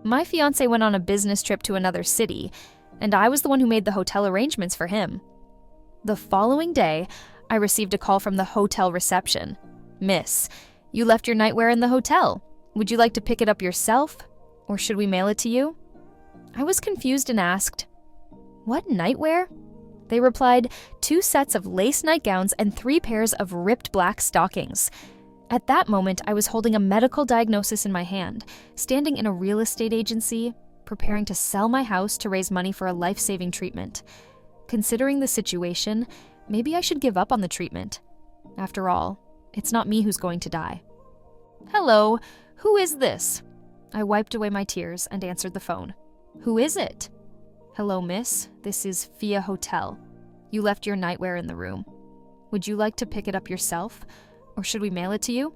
My fiance went on a business trip to another city, and I was the one who made the hotel arrangements for him. The following day, I received a call from the hotel reception. "Miss, you left your nightwear in the hotel. Would you like to pick it up yourself, or should we mail it to you?" I was confused and asked, "What nightwear?" They replied, 2 sets of lace nightgowns and 3 pairs of ripped black stockings. At that moment, I was holding a medical diagnosis in my hand, standing in a real estate agency, preparing to sell my house to raise money for a life-saving treatment. Considering the situation, maybe I should give up on the treatment. After all, it's not me who's going to die. "Hello, who is this?" I wiped away my tears and answered the phone. "Who is it?" "Hello, miss. This is Fia Hotel. You left your nightwear in the room. Would you like to pick it up yourself, or should we mail it to you?"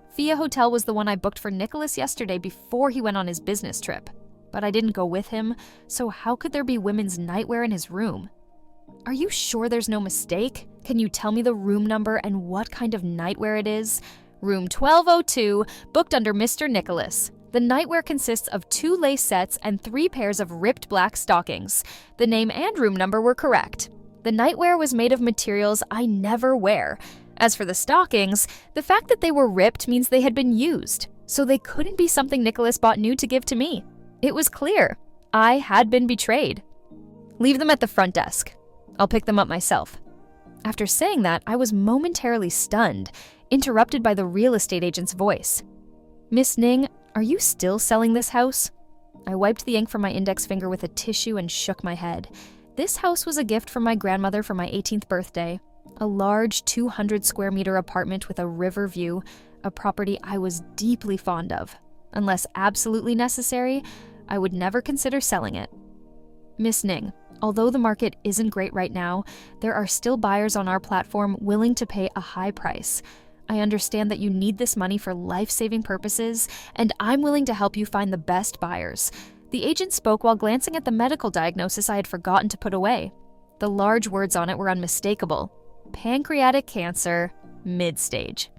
Fia Hotel was the one I booked for Nicholas yesterday before he went on his business trip. But I didn't go with him, so how could there be women's nightwear in his room? "Are you sure there's no mistake? Can you tell me the room number and what kind of nightwear it is?" "Room 1202, booked under Mr. Nicholas. The nightwear consists of 2 lace sets and 3 pairs of ripped black stockings. The name and room number were correct. The nightwear was made of materials I never wear. As for the stockings, the fact that they were ripped means they had been used, so they couldn't be something Nicholas bought new to give to me. It was clear. I had been betrayed. Leave them at the front desk. I'll pick them up myself." After saying that, I was momentarily stunned, interrupted by the real estate agent's voice. "Miss Ning, are you still selling this house?" I wiped the ink from my index finger with a tissue and shook my head. This house was a gift from my grandmother for my 18th birthday. A large 200 square meter apartment with a river view, a property I was deeply fond of. Unless absolutely necessary, I would never consider selling it. "Miss Ning, although the market isn't great right now, there are still buyers on our platform willing to pay a high price. I understand that you need this money for life-saving purposes, and I'm willing to help you find the best buyers." The agent spoke while glancing at the medical diagnosis I had forgotten to put away. The large words on it were unmistakable. "Pancreatic cancer, mid-stage."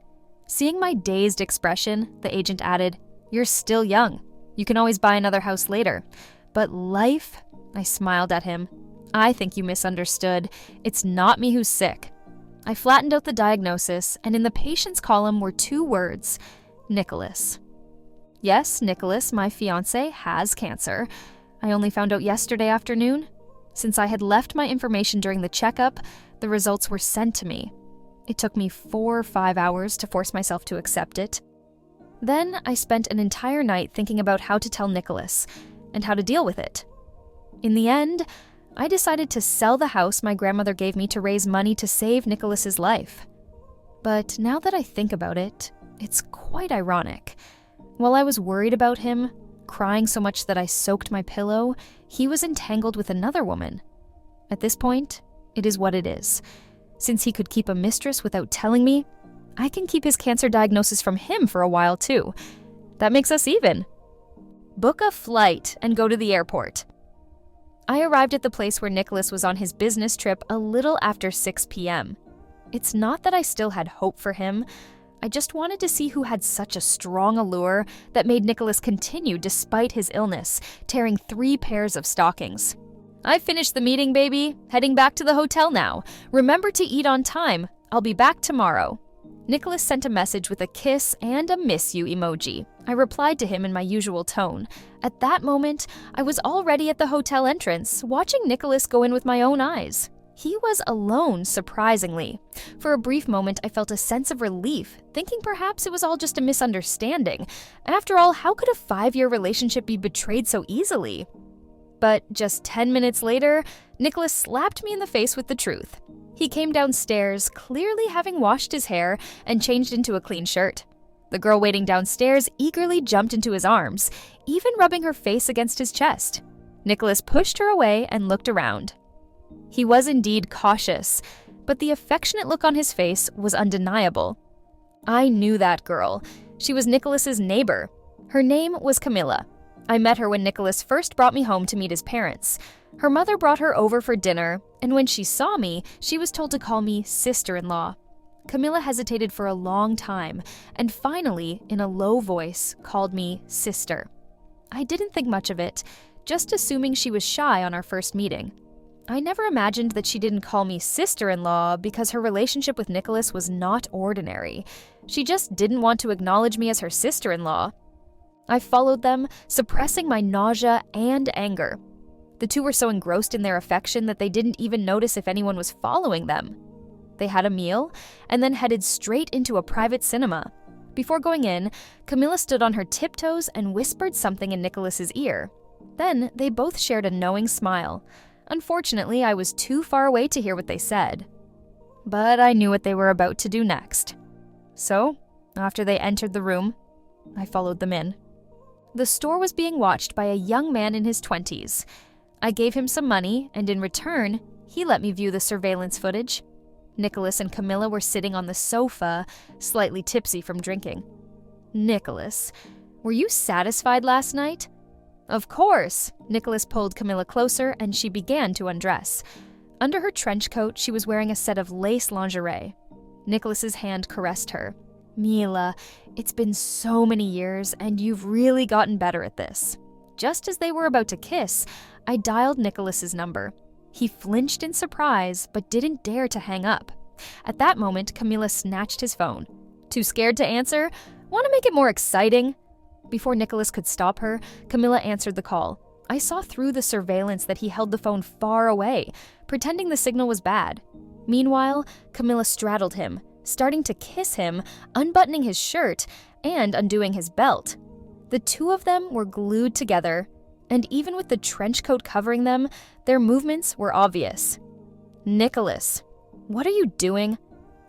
Seeing my dazed expression, the agent added, "You're still young. You can always buy another house later. But life?" I smiled at him. "I think you misunderstood. It's not me who's sick." I flattened out the diagnosis, and in the patient's column were 2 words, Nicholas. Yes, Nicholas, my fiancé, has cancer. I only found out yesterday afternoon. Since I had left my information during the checkup, the results were sent to me. It took me 4 or 5 hours to force myself to accept it. Then I spent an entire night thinking about how to tell Nicholas and how to deal with it. In the end, I decided to sell the house my grandmother gave me to raise money to save Nicholas's life. But now that I think about it, it's quite ironic. While I was worried about him, crying so much that I soaked my pillow, he was entangled with another woman. At this point, it is what it is. Since he could keep a mistress without telling me, I can keep his cancer diagnosis from him for a while too. That makes us even. Book a flight and go to the airport. I arrived at the place where Nicholas was on his business trip a little after 6 p.m. It's not that I still had hope for him. I just wanted to see who had such a strong allure that made Nicholas continue despite his illness, tearing 3 pairs of stockings. "I finished the meeting, baby. Heading back to the hotel now. Remember to eat on time. I'll be back tomorrow." Nicholas sent a message with a kiss and a miss you emoji. I replied to him in my usual tone. At that moment, I was already at the hotel entrance, watching Nicholas go in with my own eyes. He was alone, surprisingly. For a brief moment, I felt a sense of relief, thinking perhaps it was all just a misunderstanding. After all, how could a 5-year relationship be betrayed so easily? But just 10 minutes later, Nicholas slapped me in the face with the truth. He came downstairs, clearly having washed his hair and changed into a clean shirt. The girl waiting downstairs eagerly jumped into his arms, even rubbing her face against his chest. Nicholas pushed her away and looked around. He was indeed cautious, but the affectionate look on his face was undeniable. I knew that girl. She was Nicholas's neighbor. Her name was Camilla. I met her when Nicholas first brought me home to meet his parents. Her mother brought her over for dinner, and when she saw me, she was told to call me sister-in-law. Camilla hesitated for a long time, and finally, in a low voice, called me sister. I didn't think much of it, just assuming she was shy on our first meeting. I never imagined that she didn't call me sister-in-law because her relationship with Nicholas was not ordinary. She just didn't want to acknowledge me as her sister-in-law. I followed them, suppressing my nausea and anger. The two were so engrossed in their affection that they didn't even notice if anyone was following them. They had a meal and then headed straight into a private cinema. Before going in, Camilla stood on her tiptoes and whispered something in Nicholas's ear. Then they both shared a knowing smile. Unfortunately, I was too far away to hear what they said. But I knew what they were about to do next. So, after they entered the room, I followed them in. The store was being watched by a young man in his 20s. I gave him some money, and in return, he let me view the surveillance footage. Nicholas and Camilla were sitting on the sofa, slightly tipsy from drinking. Nicholas, were you satisfied last night? Of course. Nicholas pulled Camilla closer and she began to undress. Under her trench coat, she was wearing a set of lace lingerie. Nicholas's hand caressed her. Mila, it's been so many years and you've really gotten better at this. Just as they were about to kiss, I dialed Nicholas's number. He flinched in surprise but didn't dare to hang up. At that moment, Camilla snatched his phone. Too scared to answer? Want to make it more exciting? Before Nicholas could stop her, Camilla answered the call. I saw through the surveillance that he held the phone far away, pretending the signal was bad. Meanwhile, Camilla straddled him, starting to kiss him, unbuttoning his shirt, and undoing his belt. The two of them were glued together, and even with the trench coat covering them, their movements were obvious. Nicholas, what are you doing?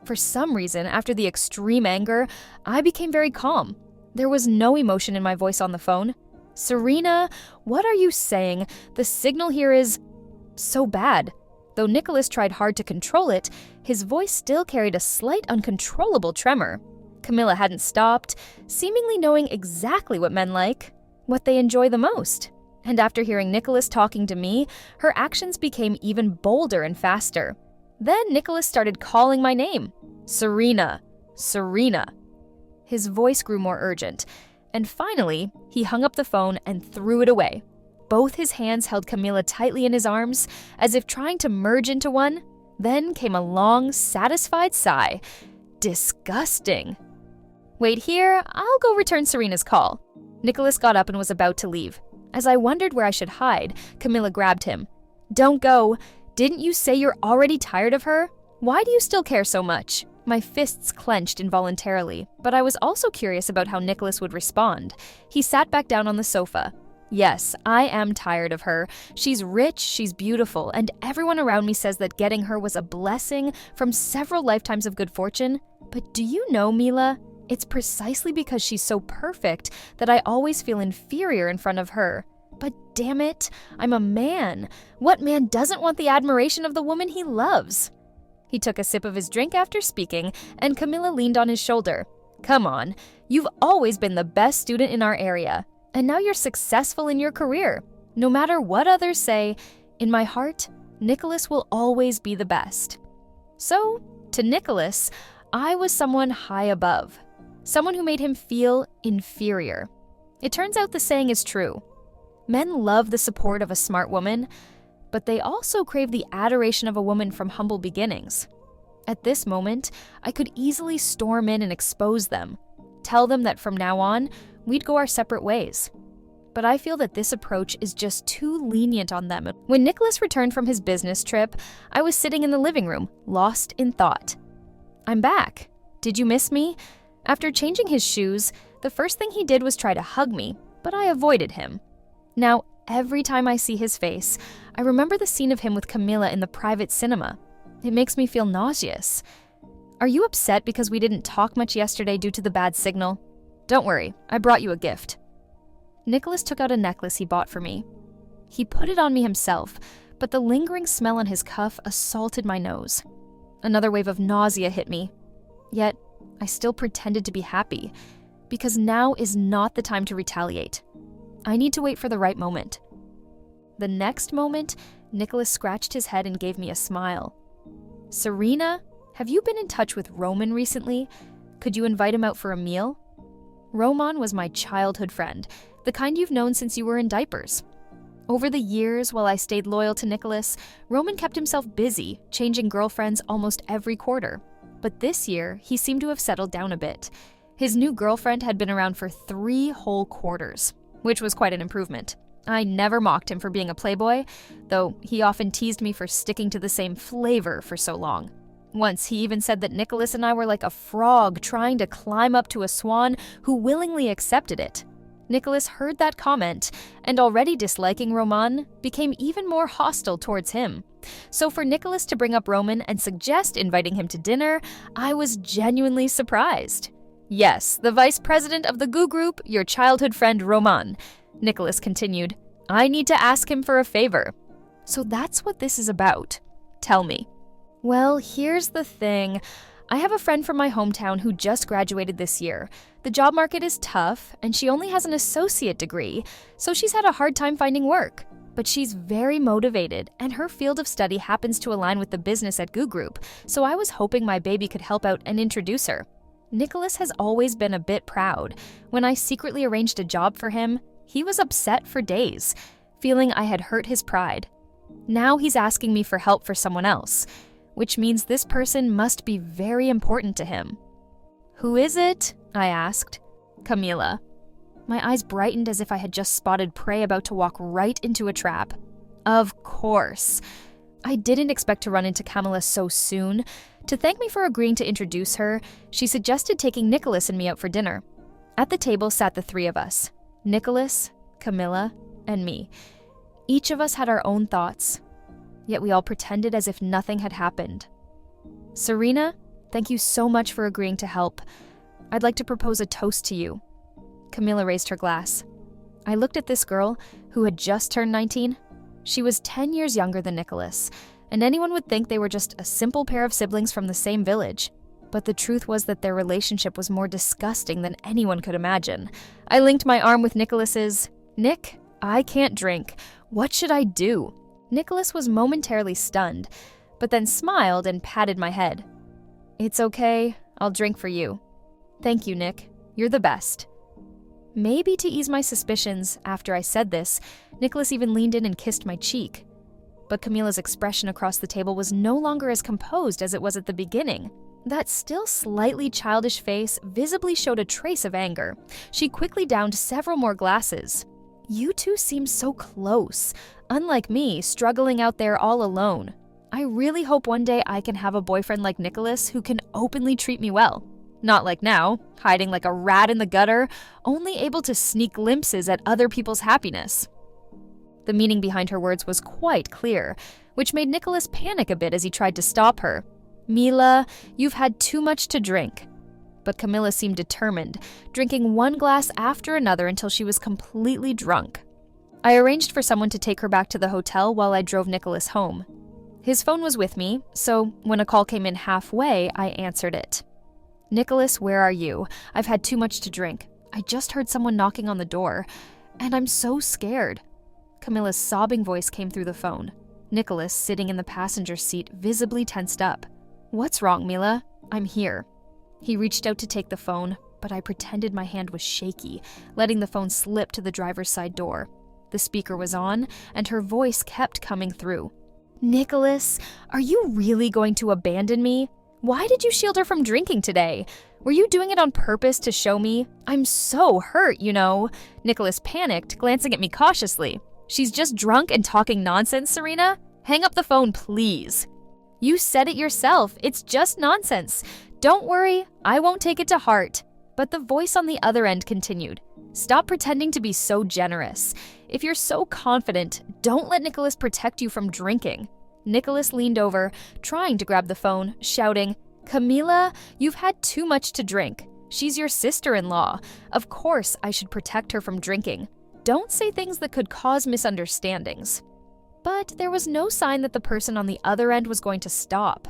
For some reason, after the extreme anger, I became very calm. There was no emotion in my voice on the phone. Serena, what are you saying? The signal here is so bad. Though Nicholas tried hard to control it, his voice still carried a slight uncontrollable tremor. Camilla hadn't stopped, seemingly knowing exactly what men like, what they enjoy the most. And after hearing Nicholas talking to me, her actions became even bolder and faster. Then Nicholas started calling my name. Serena, Serena. His voice grew more urgent, and finally, he hung up the phone and threw it away. Both his hands held Camilla tightly in his arms, as if trying to merge into one. Then came a long, satisfied sigh. Disgusting. Wait here, I'll go return Serena's call. Nicholas got up and was about to leave. As I wondered where I should hide, Camilla grabbed him. Don't go. Didn't you say you're already tired of her? Why do you still care so much? My fists clenched involuntarily, but I was also curious about how Nicholas would respond. He sat back down on the sofa. Yes, I am tired of her. She's rich, she's beautiful, and everyone around me says that getting her was a blessing from several lifetimes of good fortune. But do you know, Mila? It's precisely because she's so perfect that I always feel inferior in front of her. But damn it, I'm a man. What man doesn't want the admiration of the woman he loves? He took a sip of his drink after speaking, and Camilla leaned on his shoulder. Come on, you've always been the best student in our area, and now you're successful in your career. No matter what others say, in my heart, Nicholas will always be the best. So, to Nicholas, I was someone high above, someone who made him feel inferior. It turns out the saying is true. Men love the support of a smart woman, but they also crave the adoration of a woman from humble beginnings. At this moment, I could easily storm in and expose them, tell them that from now on, we'd go our separate ways. But I feel that this approach is just too lenient on them. When Nicholas returned from his business trip, I was sitting in the living room, lost in thought. I'm back. Did you miss me? After changing his shoes, the first thing he did was try to hug me, but I avoided him. Now, every time I see his face, I remember the scene of him with Camilla in the private cinema. It makes me feel nauseous. Are you upset because we didn't talk much yesterday due to the bad signal? Don't worry, I brought you a gift. Nicholas took out a necklace he bought for me. He put it on me himself, but the lingering smell on his cuff assaulted my nose. Another wave of nausea hit me. Yet, I still pretended to be happy, because now is not the time to retaliate. I need to wait for the right moment. The next moment, Nicholas scratched his head and gave me a smile. Serena, have you been in touch with Roman recently? Could you invite him out for a meal? Roman was my childhood friend, the kind you've known since you were in diapers. Over the years, while I stayed loyal to Nicholas, Roman kept himself busy, changing girlfriends almost every quarter. But this year, he seemed to have settled down a bit. His new girlfriend had been around for 3 whole quarters, which was quite an improvement. I never mocked him for being a playboy, though he often teased me for sticking to the same flavor for so long. Once he even said that Nicholas and I were like a frog trying to climb up to a swan who willingly accepted it. Nicholas heard that comment, and already disliking Roman, became even more hostile towards him. So for Nicholas to bring up Roman and suggest inviting him to dinner, I was genuinely surprised. Yes, the vice president of the Goo Group, your childhood friend Roman. Nicholas continued, I need to ask him for a favor. So that's what this is about. Tell me. Well, here's the thing. I have a friend from my hometown who just graduated this year. The job market is tough, and she only has an associate degree, so she's had a hard time finding work. But she's very motivated, and her field of study happens to align with the business at Goo Group, so I was hoping my baby could help out and introduce her. Nicholas has always been a bit proud. When I secretly arranged a job for him, he was upset for days, feeling I had hurt his pride. Now he's asking me for help for someone else, which means this person must be very important to him. Who is it? I asked. Camila. My eyes brightened as if I had just spotted prey about to walk right into a trap. Of course. I didn't expect to run into Camila so soon. To thank me for agreeing to introduce her, she suggested taking Nicholas and me out for dinner. At the table sat the 3 of us, Nicholas, Camila, and me. Each of us had our own thoughts, yet we all pretended as if nothing had happened. Serena, thank you so much for agreeing to help. I'd like to propose a toast to you. Camila raised her glass. I looked at this girl, who had just turned 19. She was 10 years younger than Nicholas, and anyone would think they were just a simple pair of siblings from the same village. But the truth was that their relationship was more disgusting than anyone could imagine. I linked my arm with Nicholas's. Nick, I can't drink. What should I do? Nicholas was momentarily stunned, but then smiled and patted my head. It's okay, I'll drink for you. Thank you, Nick. You're the best. Maybe to ease my suspicions, after I said this, Nicholas even leaned in and kissed my cheek. But Camila's expression across the table was no longer as composed as it was at the beginning. That still slightly childish face visibly showed a trace of anger. She quickly downed several more glasses. You two seem so close, unlike me, struggling out there all alone. I really hope one day I can have a boyfriend like Nicholas who can openly treat me well. Not like now, hiding like a rat in the gutter, only able to sneak glimpses at other people's happiness. The meaning behind her words was quite clear, which made Nicholas panic a bit as he tried to stop her. Mila, you've had too much to drink. But Camila seemed determined, drinking one glass after another until she was completely drunk. I arranged for someone to take her back to the hotel while I drove Nicholas home. His phone was with me, so when a call came in halfway, I answered it. Nicholas, where are you? I've had too much to drink. I just heard someone knocking on the door, and I'm so scared. Camila's sobbing voice came through the phone. Nicholas, sitting in the passenger seat, visibly tensed up. What's wrong, Mila? I'm here. He reached out to take the phone, but I pretended my hand was shaky, letting the phone slip to the driver's side door. The speaker was on, and her voice kept coming through. Nicholas, are you really going to abandon me? Why did you shield her from drinking today? Were you doing it on purpose to show me? I'm so hurt, you know. Nicholas panicked, glancing at me cautiously. She's just drunk and talking nonsense, Serena? Hang up the phone, please. You said it yourself. It's just nonsense. Don't worry, I won't take it to heart. But the voice on the other end continued. Stop pretending to be so generous. If you're so confident, don't let Nicholas protect you from drinking. Nicholas leaned over, trying to grab the phone, shouting, Camila, you've had too much to drink. She's your sister-in-law. Of course I should protect her from drinking. Don't say things that could cause misunderstandings. But there was no sign that the person on the other end was going to stop.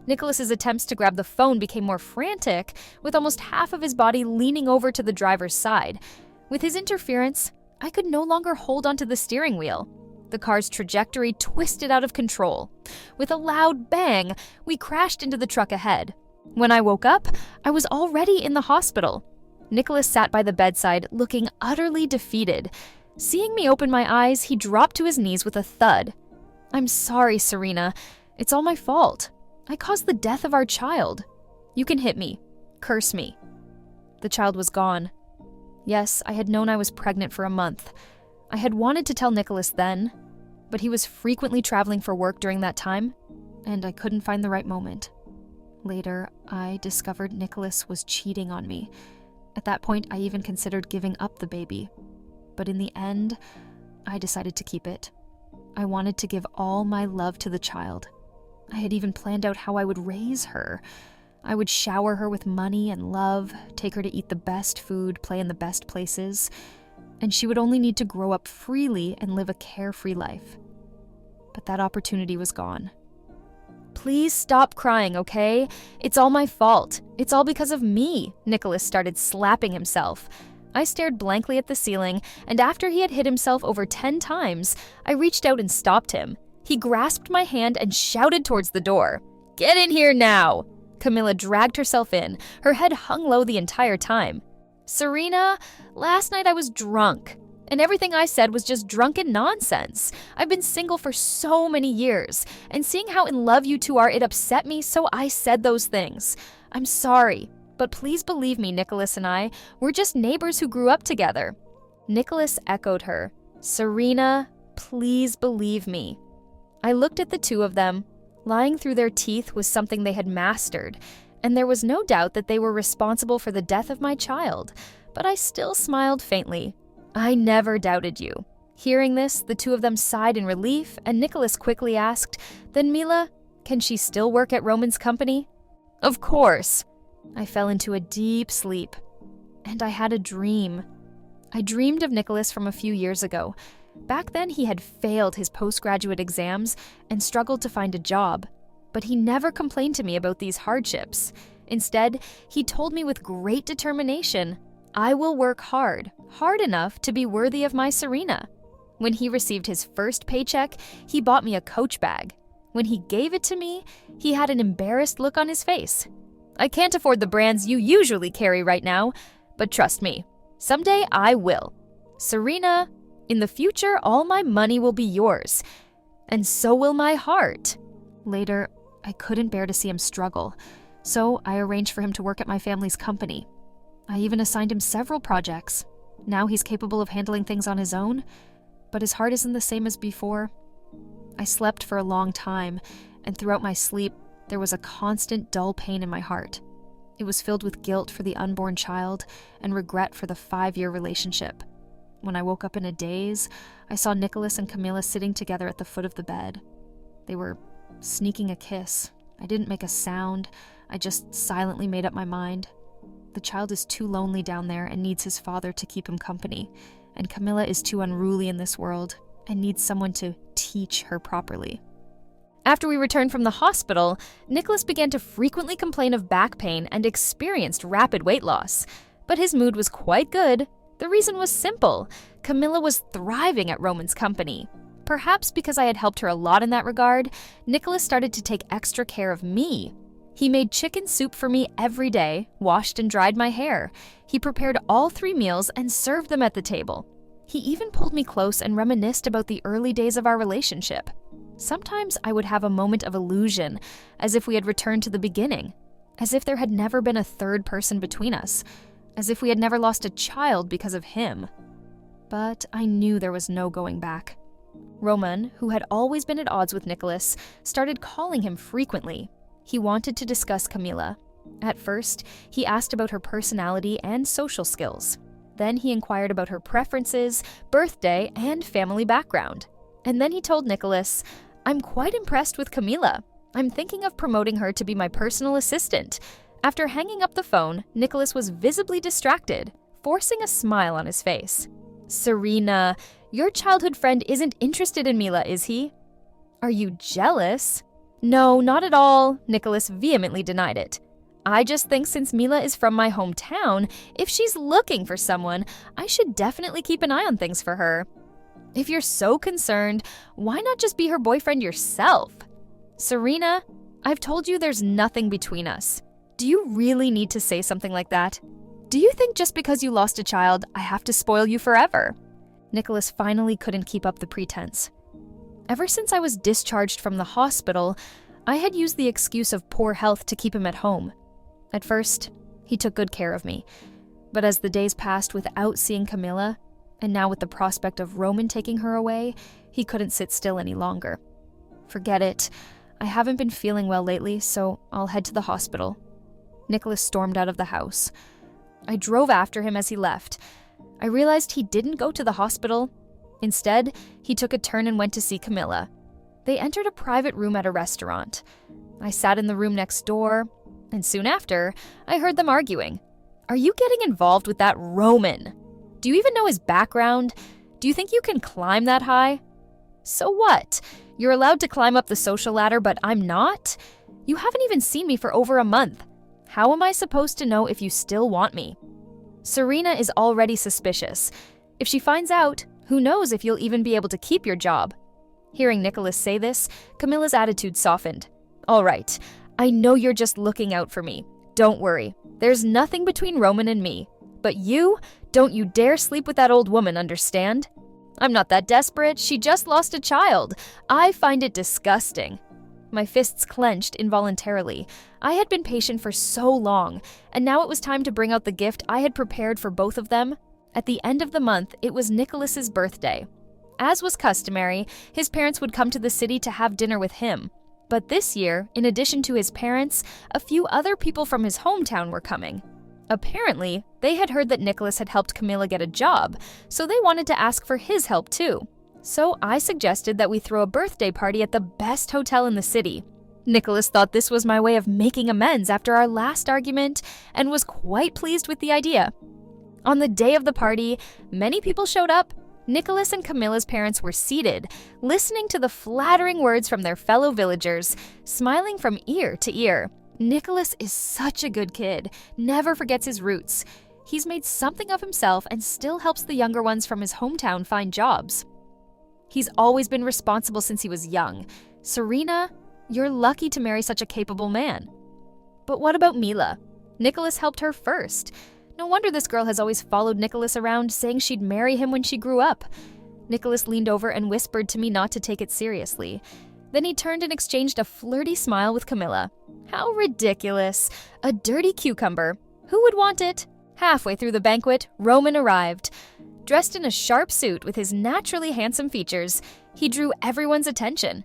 Nicholas's attempts to grab the phone became more frantic, with almost half of his body leaning over to the driver's side. With his interference, I could no longer hold onto the steering wheel. The car's trajectory twisted out of control. With a loud bang, we crashed into the truck ahead. When I woke up, I was already in the hospital. Nicholas sat by the bedside, looking utterly defeated. Seeing me open my eyes, he dropped to his knees with a thud. "I'm sorry, Serena. It's all my fault. I caused the death of our child. You can hit me. Curse me." The child was gone. Yes, I had known I was pregnant for a month. I had wanted to tell Nicholas then, but he was frequently traveling for work during that time, and I couldn't find the right moment. Later, I discovered Nicholas was cheating on me. At that point, I even considered giving up the baby. But in the end, I decided to keep it. I wanted to give all my love to the child. I had even planned out how I would raise her. I would shower her with money and love, take her to eat the best food, play in the best places, and she would only need to grow up freely and live a carefree life. But that opportunity was gone. "Please stop crying, okay? It's all my fault. It's all because of me." Nicholas started slapping himself. I stared blankly at the ceiling, and after he had hit himself over 10 times, I reached out and stopped him. He grasped my hand and shouted towards the door. "Get in here now!" Camilla dragged herself in, her head hung low the entire time. "Serena, last night I was drunk, and everything I said was just drunken nonsense. I've been single for so many years, and seeing how in love you two are, it upset me, so I said those things. I'm sorry, but please believe me, Nicholas and I, we're just neighbors who grew up together." Nicholas echoed her. "Serena, please believe me." I looked at the two of them. Lying through their teeth was something they had mastered, and there was no doubt that they were responsible for the death of my child, but I still smiled faintly. "I never doubted you." Hearing this, the two of them sighed in relief, and Nicholas quickly asked, "Then Mila, can she still work at Roman's company?" "Of course." I fell into a deep sleep, and I had a dream. I dreamed of Nicholas from a few years ago. Back then, he had failed his postgraduate exams and struggled to find a job, but he never complained to me about these hardships. Instead, he told me with great determination, "I will work hard enough to be worthy of my Serena." When he received his first paycheck, he bought me a Coach bag. When he gave it to me, he had an embarrassed look on his face. "I can't afford the brands you usually carry right now, but trust me, someday I will. Serena, in the future, all my money will be yours, and so will my heart." Later, I couldn't bear to see him struggle, so I arranged for him to work at my family's company. I even assigned him several projects. Now he's capable of handling things on his own, but his heart isn't the same as before. I slept for a long time, and throughout my sleep, there was a constant dull pain in my heart. It was filled with guilt for the unborn child and regret for the 5-year relationship. When I woke up in a daze, I saw Nicholas and Camilla sitting together at the foot of the bed. They were sneaking a kiss. I didn't make a sound. I just silently made up my mind. The child is too lonely down there and needs his father to keep him company, and Camilla is too unruly in this world and needs someone to teach her properly. After we returned from the hospital, Nicholas began to frequently complain of back pain and experienced rapid weight loss. But his mood was quite good. The reason was simple. Camilla was thriving at Roman's company. Perhaps because I had helped her a lot in that regard, Nicholas started to take extra care of me. He made chicken soup for me every day, washed and dried my hair. He prepared all 3 meals and served them at the table. He even pulled me close and reminisced about the early days of our relationship. Sometimes I would have a moment of illusion, as if we had returned to the beginning, as if there had never been a third person between us, as if we had never lost a child because of him. But I knew there was no going back. Roman, who had always been at odds with Nicholas, started calling him frequently. He wanted to discuss Camilla. At first, he asked about her personality and social skills. Then he inquired about her preferences, birthday, and family background. And then he told Nicholas, "I'm quite impressed with Camilla. I'm thinking of promoting her to be my personal assistant." After hanging up the phone, Nicholas was visibly distracted, forcing a smile on his face. "Serena, your childhood friend isn't interested in Mila, is he?" "Are you jealous?" "No, not at all," Nicholas vehemently denied it. "I just think since Mila is from my hometown, if she's looking for someone, I should definitely keep an eye on things for her." "If you're so concerned, why not just be her boyfriend yourself?" "Serena, I've told you there's nothing between us. Do you really need to say something like that?" Do you think just because you lost a child, I have to spoil you forever? Nicholas finally couldn't keep up the pretense. Ever since I was discharged from the hospital, I had used the excuse of poor health to keep him at home. At first, he took good care of me. But as the days passed without seeing Camilla, and now with the prospect of Roman taking her away, he couldn't sit still any longer. Forget it. I haven't been feeling well lately, so I'll head to the hospital. Nicholas stormed out of the house. I drove after him as he left. I realized he didn't go to the hospital. Instead, he took a turn and went to see Camilla. They entered a private room at a restaurant. I sat in the room next door, and soon after, I heard them arguing. Are you getting involved with that Roman? Do you even know his background? Do you think you can climb that high? So what? You're allowed to climb up the social ladder, but I'm not? You haven't even seen me for over a month. How am I supposed to know if you still want me? Serena is already suspicious. If she finds out, who knows if you'll even be able to keep your job? Hearing Nicholas say this, Camilla's attitude softened. All right, I know you're just looking out for me. Don't worry, there's nothing between Roman and me. But don't you dare sleep with that old woman, understand? I'm not that desperate, she just lost a child. I find it disgusting. My fists clenched involuntarily. I had been patient for so long, and now it was time to bring out the gift I had prepared for both of them. At the end of the month, it was Nicholas's birthday. As was customary, his parents would come to the city to have dinner with him. But this year, in addition to his parents, a few other people from his hometown were coming. Apparently, they had heard that Nicholas had helped Camilla get a job, so they wanted to ask for his help too. So I suggested that we throw a birthday party at the best hotel in the city. Nicholas thought this was my way of making amends after our last argument and was quite pleased with the idea. On the day of the party, many people showed up. Nicholas and Camilla's parents were seated, listening to the flattering words from their fellow villagers, smiling from ear to ear. Nicholas is such a good kid, never forgets his roots. He's made something of himself and still helps the younger ones from his hometown find jobs. He's always been responsible since he was young. Serena, you're lucky to marry such a capable man. But what about Mila? Nicholas helped her first. No wonder this girl has always followed Nicholas around, saying she'd marry him when she grew up. Nicholas leaned over and whispered to me not to take it seriously. Then he turned and exchanged a flirty smile with Camilla. How ridiculous. A dirty cucumber. Who would want it? Halfway through the banquet, Roman arrived. Dressed in a sharp suit with his naturally handsome features, he drew everyone's attention.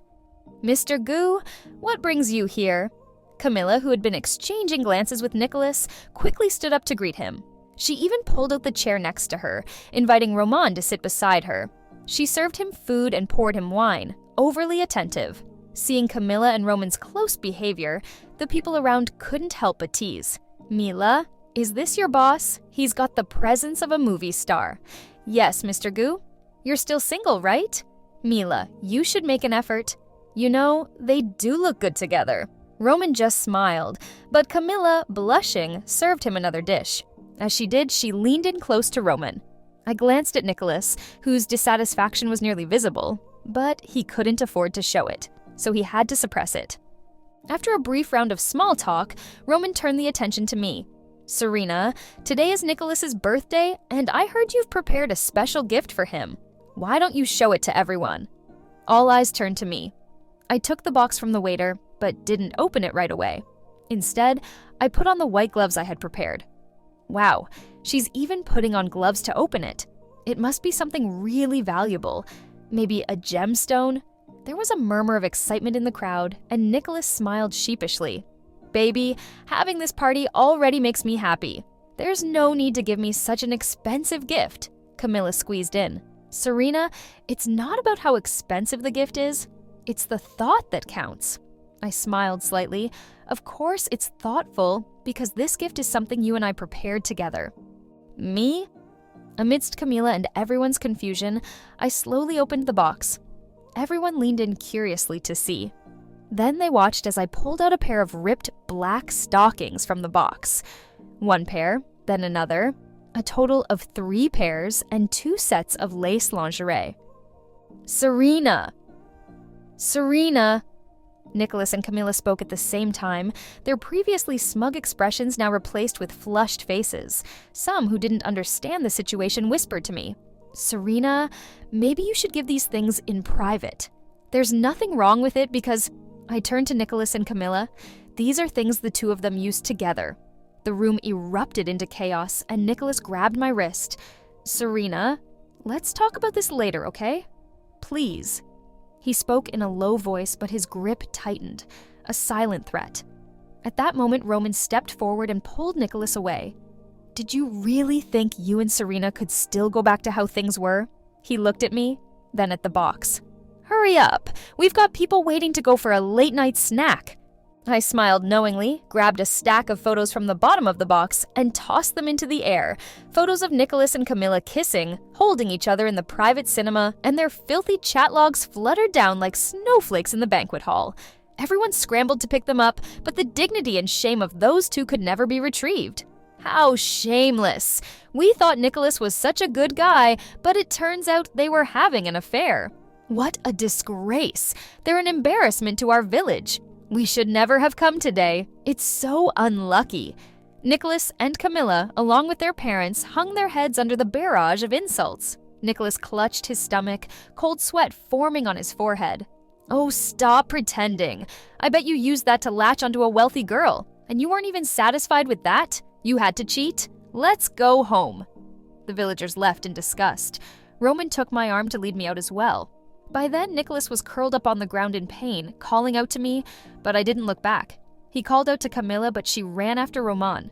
Mr. Gu, what brings you here? Camilla, who had been exchanging glances with Nicholas, quickly stood up to greet him. She even pulled out the chair next to her, inviting Roman to sit beside her. She served him food and poured him wine, overly attentive. Seeing Camilla and Roman's close behavior, the people around couldn't help but tease. Mila, is this your boss? He's got the presence of a movie star. Yes, Mr. Gu. You're still single, right? Mila, you should make an effort. You know, they do look good together. Roman just smiled, but Camilla, blushing, served him another dish. As she did, she leaned in close to Roman. I glanced at Nicholas, whose dissatisfaction was nearly visible, but he couldn't afford to show it, so he had to suppress it. After a brief round of small talk, Roman turned the attention to me. Serena, today is Nicholas's birthday, and I heard you've prepared a special gift for him. Why don't you show it to everyone? All eyes turned to me. I took the box from the waiter, but didn't open it right away. Instead, I put on the white gloves I had prepared. Wow, she's even putting on gloves to open it. It must be something really valuable. Maybe a gemstone? There was a murmur of excitement in the crowd, and Nicholas smiled sheepishly. Baby, having this party already makes me happy. There's no need to give me such an expensive gift. Camilla squeezed in. Serena, it's not about how expensive the gift is. It's the thought that counts. I smiled slightly. Of course it's thoughtful, because this gift is something you and I prepared together. Me? Amidst Camilla and everyone's confusion, I slowly opened the box. Everyone leaned in curiously to see. Then they watched as I pulled out a pair of ripped black stockings from the box. One pair, then another. A total of 3 pairs and 2 sets of lace lingerie. Serena! Serena! Nicholas and Camilla spoke at the same time, their previously smug expressions now replaced with flushed faces. Some who didn't understand the situation whispered to me, "Serena, maybe you should give these things in private. There's nothing wrong with it because..." I turned to Nicholas and Camilla. These are things the two of them used together. The room erupted into chaos, and Nicholas grabbed my wrist. "Serena, let's talk about this later, okay? Please." He spoke in a low voice, but his grip tightened, a silent threat. At that moment, Roman stepped forward and pulled Nicholas away. "Did you really think you and Serena could still go back to how things were?" He looked at me, then at the box. "Hurry up! We've got people waiting to go for a late-night snack." I smiled knowingly, grabbed a stack of photos from the bottom of the box, and tossed them into the air. Photos of Nicholas and Camilla kissing, holding each other in the private cinema, and their filthy chat logs fluttered down like snowflakes in the banquet hall. Everyone scrambled to pick them up, but the dignity and shame of those two could never be retrieved. How shameless! We thought Nicholas was such a good guy, but it turns out they were having an affair. What a disgrace! They're an embarrassment to our village. We should never have come today. It's so unlucky. Nicholas and Camilla, along with their parents, hung their heads under the barrage of insults. Nicholas clutched his stomach, cold sweat forming on his forehead. "Oh, stop pretending. I bet you used that to latch onto a wealthy girl. And you weren't even satisfied with that? You had to cheat? Let's go home." The villagers left in disgust. Roman took my arm to lead me out as well. By then, Nicholas was curled up on the ground in pain, calling out to me, but I didn't look back. He called out to Camilla, but she ran after Roman.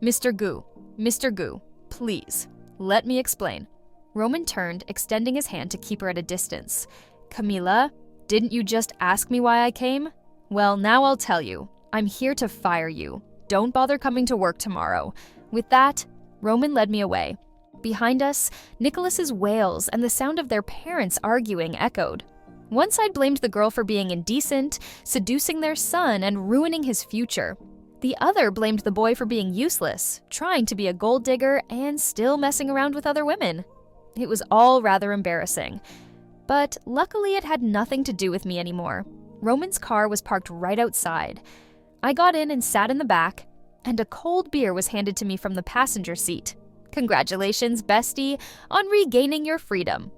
Mr. Gu, please, let me explain." Roman turned, extending his hand to keep her at a distance. "Camilla, didn't you just ask me why I came? Well, now I'll tell you. I'm here to fire you. Don't bother coming to work tomorrow." With that, Roman led me away. Behind us, Nicholas's wails and the sound of their parents arguing echoed. One side blamed the girl for being indecent, seducing their son, and ruining his future. The other blamed the boy for being useless, trying to be a gold digger, and still messing around with other women. It was all rather embarrassing. But luckily it had nothing to do with me anymore. Roman's car was parked right outside. I got in and sat in the back, and a cold beer was handed to me from the passenger seat. "Congratulations, bestie, on regaining your freedom."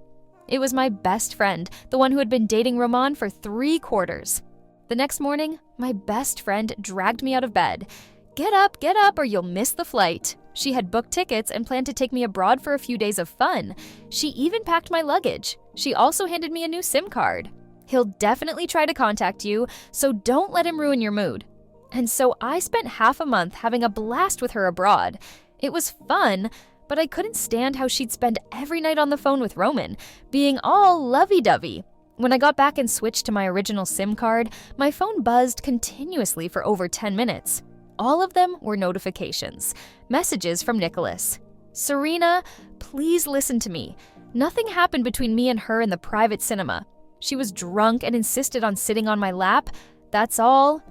It was my best friend, the one who had been dating Roman for 3 quarters. The next morning, my best friend dragged me out of bed. Get up, or you'll miss the flight." She had booked tickets and planned to take me abroad for a few days of fun. She even packed my luggage. She also handed me a new SIM card. "He'll definitely try to contact you, so don't let him ruin your mood." And so I spent half a month having a blast with her abroad. It was fun, but I couldn't stand how she'd spend every night on the phone with Roman, being all lovey-dovey. When I got back and switched to my original SIM card, my phone buzzed continuously for over 10 minutes. All of them were notifications, messages from Nicholas. "Serena, please listen to me. Nothing happened between me and her in the private cinema. She was drunk and insisted on sitting on my lap. That's all.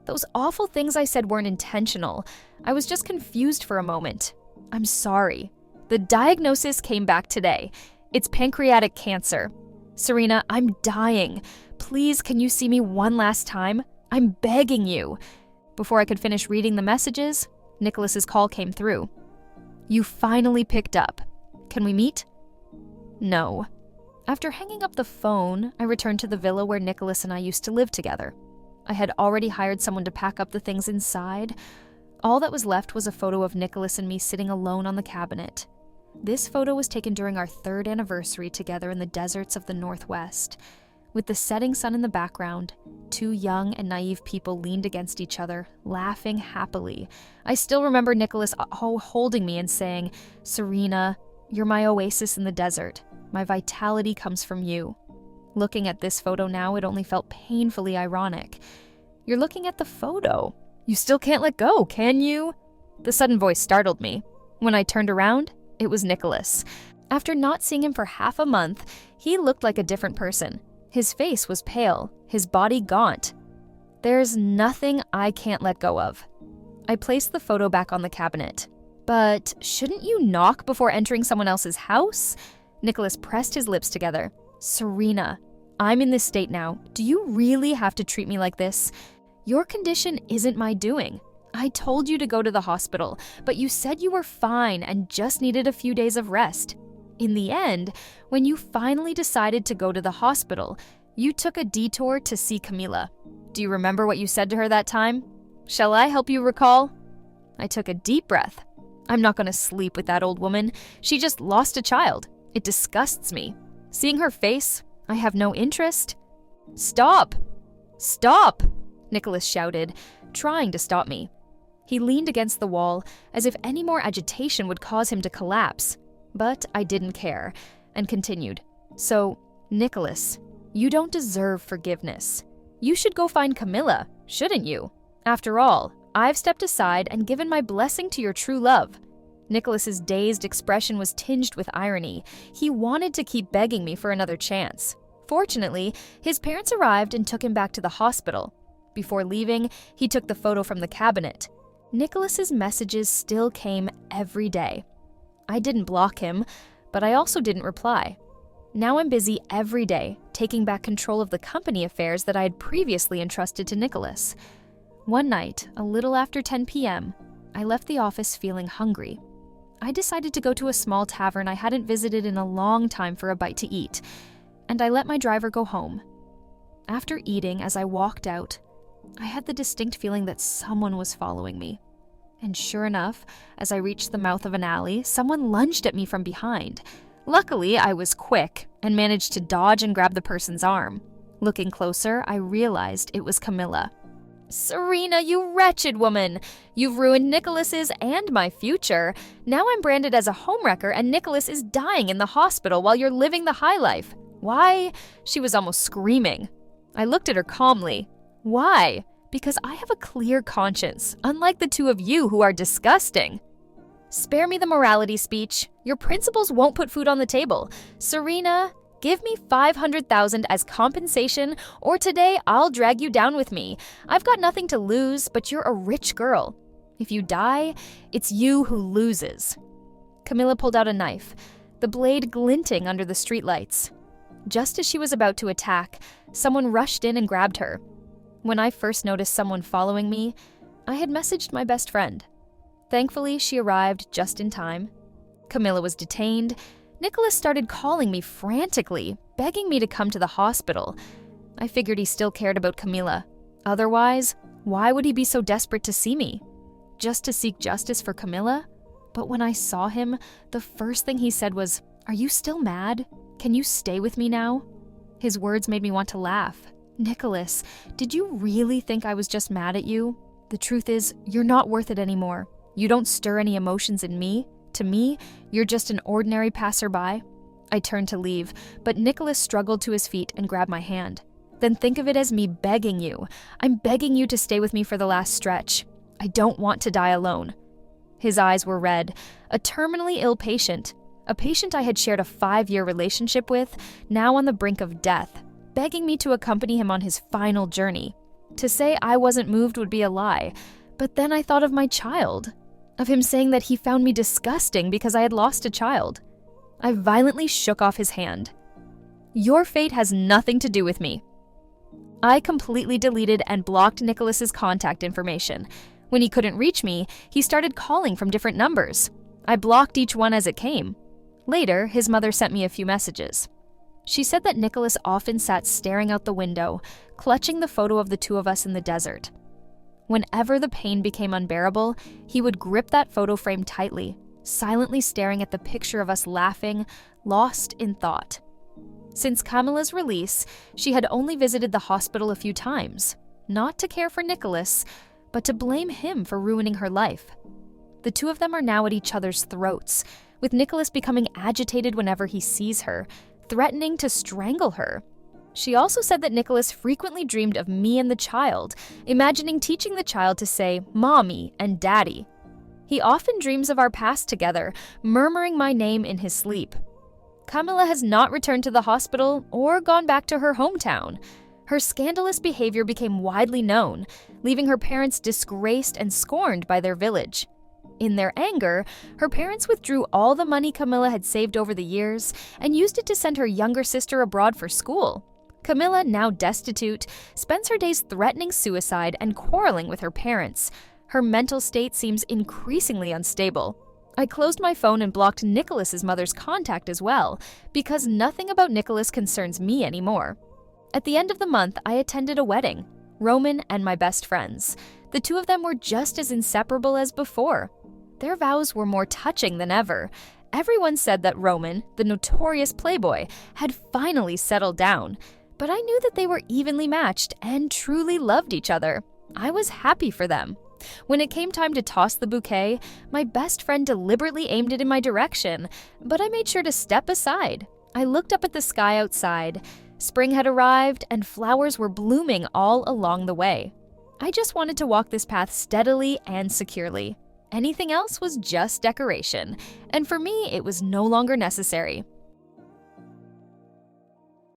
Those awful things I said weren't intentional. I was just confused for a moment. I'm sorry. The diagnosis came back today. It's pancreatic cancer. Serena, I'm dying. Please, can you see me one last time? I'm begging you." Before I could finish reading the messages, Nicholas's call came through. "You finally picked up. Can we meet?" No. After hanging up the phone, I returned to the villa where Nicholas and I used to live together. I had already hired someone to pack up the things inside. All that was left was a photo of Nicholas and me sitting alone on the cabinet. This photo was taken during our 3rd anniversary together in the deserts of the Northwest. With the setting sun in the background, 2 young and naive people leaned against each other, laughing happily. I still remember Nicholas holding me and saying, "Serena, you're my oasis in the desert. My vitality comes from you." Looking at this photo now, it only felt painfully ironic. "You're looking at the photo. You still can't let go, can you?" The sudden voice startled me. When I turned around, it was Nicholas. After not seeing him for half a month, he looked like a different person. His face was pale, his body gaunt. "There's nothing I can't let go of." I placed the photo back on the cabinet. "But shouldn't you knock before entering someone else's house?" Nicholas pressed his lips together. "Serena, I'm in this state now. Do you really have to treat me like this? Your condition isn't my doing. I told you to go to the hospital, but you said you were fine and just needed a few days of rest. In the end, when you finally decided to go to the hospital, you took a detour to see Camila. Do you remember what you said to her that time? Shall I help you recall? I took a deep breath. I'm not going to sleep with that old woman. She just lost a child. It disgusts me. Seeing her face, I have no interest. Stop! Stop! Nicholas shouted, trying to stop me. He leaned against the wall as if any more agitation would cause him to collapse. But I didn't care and continued. So, Nicholas, you don't deserve forgiveness. You should go find Camila, shouldn't you? After all, I've stepped aside and given my blessing to your true love. Nicholas's dazed expression was tinged with irony. He wanted to keep begging me for another chance. Fortunately, his parents arrived and took him back to the hospital. Before leaving, he took the photo from the cabinet. Nicholas's messages still came every day. I didn't block him, but I also didn't reply. Now I'm busy every day, taking back control of the company affairs that I had previously entrusted to Nicholas. One night, a little after 10 p.m., I left the office feeling hungry. I decided to go to a small tavern I hadn't visited in a long time for a bite to eat, and I let my driver go home. After eating, as I walked out, I had the distinct feeling that someone was following me. And sure enough, as I reached the mouth of an alley, someone lunged at me from behind. Luckily, I was quick and managed to dodge and grab the person's arm. Looking closer, I realized it was Camila. Serena, you wretched woman! You've ruined Nicholas's and my future. Now I'm branded as a homewrecker and Nicholas is dying in the hospital while you're living the high life. Why? She was almost screaming. I looked at her calmly. Why? Because I have a clear conscience, unlike the two of you who are disgusting. Spare me the morality speech. Your principles won't put food on the table. Serena, give me $500,000 as compensation, or today I'll drag you down with me. I've got nothing to lose, but you're a rich girl. If you die, it's you who loses. Camila pulled out a knife, the blade glinting under the streetlights. Just as she was about to attack, someone rushed in and grabbed her. When I first noticed someone following me, I had messaged my best friend. Thankfully, she arrived just in time. Camila was detained. Nicholas started calling me frantically, begging me to come to the hospital. I figured he still cared about Camila. Otherwise, why would he be so desperate to see me? Just to seek justice for Camila? But when I saw him, the first thing he said was, "Are you still mad? Can you stay with me now?" His words made me want to laugh. Nicholas, did you really think I was just mad at you? The truth is, you're not worth it anymore. You don't stir any emotions in me. To me, you're just an ordinary passerby. I turned to leave, but Nicholas struggled to his feet and grabbed my hand. Then think of it as me begging you. I'm begging you to stay with me for the last stretch. I don't want to die alone. His eyes were red, a terminally ill patient, a patient I had shared a 5-year relationship with, now on the brink of death, begging me to accompany him on his final journey. To say I wasn't moved would be a lie, but then I thought of my child, of him saying that he found me disgusting because I had lost a child. I violently shook off his hand. Your fate has nothing to do with me. I completely deleted and blocked Nicholas's contact information. When he couldn't reach me, he started calling from different numbers. I blocked each one as it came. Later, his mother sent me a few messages. She said that Nicholas often sat staring out the window, clutching the photo of the two of us in the desert. Whenever the pain became unbearable, he would grip that photo frame tightly, silently staring at the picture of us laughing, lost in thought. Since Camila's release, she had only visited the hospital a few times, not to care for Nicholas, but to blame him for ruining her life. The two of them are now at each other's throats, with Nicholas becoming agitated whenever he sees her, threatening to strangle her. She also said that Nicholas frequently dreamed of me and the child, imagining teaching the child to say "mommy" and "daddy." He often dreams of our past together, murmuring my name in his sleep. Camila has not returned to the hospital or gone back to her hometown. Her scandalous behavior became widely known, leaving her parents disgraced and scorned by their village. In their anger, her parents withdrew all the money Camila had saved over the years and used it to send her younger sister abroad for school. Camilla, now destitute, spends her days threatening suicide and quarreling with her parents. Her mental state seems increasingly unstable. I closed my phone and blocked Nicholas's mother's contact as well, because nothing about Nicholas concerns me anymore. At the end of the month, I attended a wedding. Roman and my best friends. The two of them were just as inseparable as before. Their vows were more touching than ever. Everyone said that Roman, the notorious playboy, had finally settled down. But I knew that they were evenly matched and truly loved each other. I was happy for them. When it came time to toss the bouquet, my best friend deliberately aimed it in my direction, but I made sure to step aside. I looked up at the sky outside. Spring had arrived, and flowers were blooming all along the way. I just wanted to walk this path steadily and securely. Anything else was just decoration, and for me, it was no longer necessary.